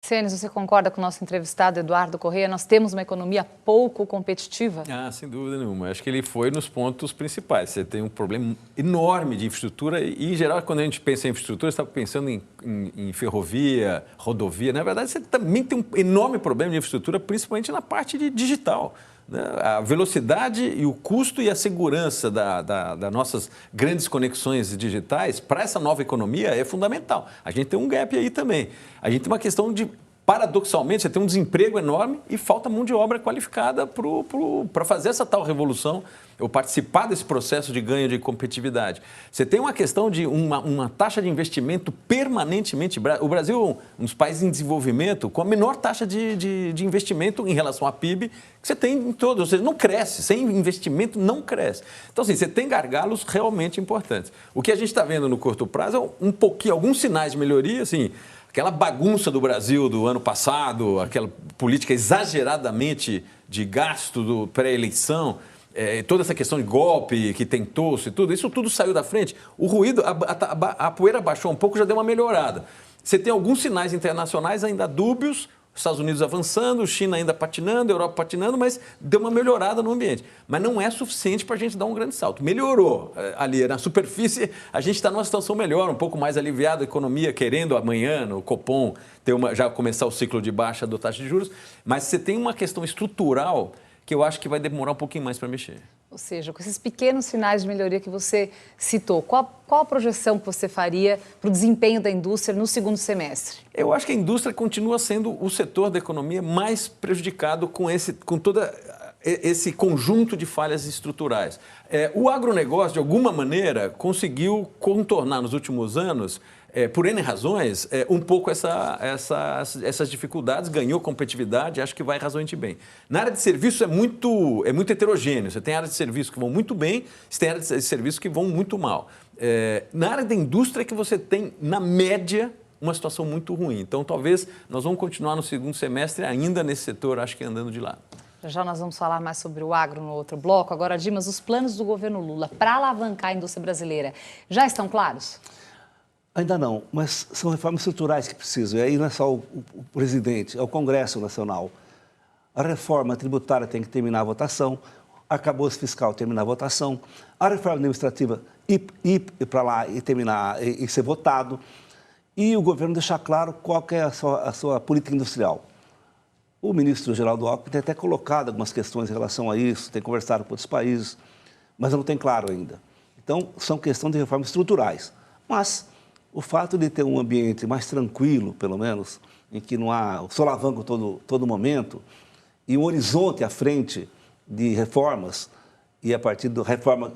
Sênes, você concorda com o nosso entrevistado Eduardo Corrêa? Nós temos uma economia pouco competitiva? Sem dúvida nenhuma. Acho que ele foi nos pontos principais. Você tem um problema enorme de infraestrutura e, em geral, quando a gente pensa em infraestrutura, você está pensando em ferrovia, rodovia. Na verdade, você também tem um enorme problema de infraestrutura, principalmente na parte de digital. A velocidade e o custo e a segurança das nossas grandes conexões digitais para essa nova economia é fundamental. A gente tem um gap aí também. A gente tem uma questão de, paradoxalmente, você tem um desemprego enorme e falta mão de obra qualificada para fazer essa tal revolução ou participar desse processo de ganho de competitividade. Você tem uma questão de uma taxa de investimento permanentemente... O Brasil é um dos países em desenvolvimento com a menor taxa de investimento em relação à PIB que você tem em todos. Ou seja, não cresce. Sem investimento, não cresce. Então, assim, você tem gargalos realmente importantes. O que a gente está vendo no curto prazo é alguns sinais de melhoria, assim... Aquela bagunça do Brasil do ano passado, aquela política exageradamente de gasto do pré-eleição, toda essa questão de golpe que tentou-se, isso tudo saiu da frente. O ruído, a poeira baixou um pouco, já deu uma melhorada. Você tem alguns sinais internacionais ainda dúbios, Estados Unidos avançando, China ainda patinando, Europa patinando, mas deu uma melhorada no ambiente. Mas não é suficiente para a gente dar um grande salto. Melhorou ali na superfície, a gente está numa situação melhor, um pouco mais aliviada, a economia querendo amanhã, no Copom, já começar o ciclo de baixa da taxa de juros, mas você tem uma questão estrutural que eu acho que vai demorar um pouquinho mais para mexer. Ou seja, com esses pequenos sinais de melhoria que você citou, qual a projeção que você faria para o desempenho da indústria no segundo semestre? Eu acho que a indústria continua sendo o setor da economia mais prejudicado com todo esse conjunto de falhas estruturais. O agronegócio, de alguma maneira, conseguiu contornar nos últimos anos, por N razões, um pouco essas dificuldades, ganhou competitividade, acho que vai razoavelmente bem. Na área de serviços é muito heterogêneo. Você tem áreas de serviço que vão muito bem, você tem áreas de serviço que vão muito mal. Na área da indústria é que você tem, na média, uma situação muito ruim. Então, talvez nós vamos continuar no segundo semestre ainda nesse setor, acho que andando de lado. Já nós vamos falar mais sobre o agro no outro bloco. Agora, Dimas, os planos do governo Lula para alavancar a indústria brasileira já estão claros? Ainda não, mas são reformas estruturais que precisam. E aí não é só o presidente, é o Congresso Nacional. A reforma tributária tem que terminar a votação, o arcabouço fiscal terminar a votação, a reforma administrativa ir para lá e terminar e ser votado, e o governo deixar claro qual que é a sua política industrial. O ministro Geraldo Alckmin tem até colocado algumas questões em relação a isso, tem conversado com outros países, mas não tem claro ainda. Então, são questões de reformas estruturais. Mas o fato de ter um ambiente mais tranquilo, pelo menos, em que não há solavanco todo momento, e um horizonte à frente de reformas, e a partir da reforma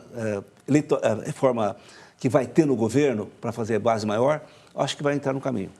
que vai ter no governo para fazer base maior, acho que vai entrar no caminho.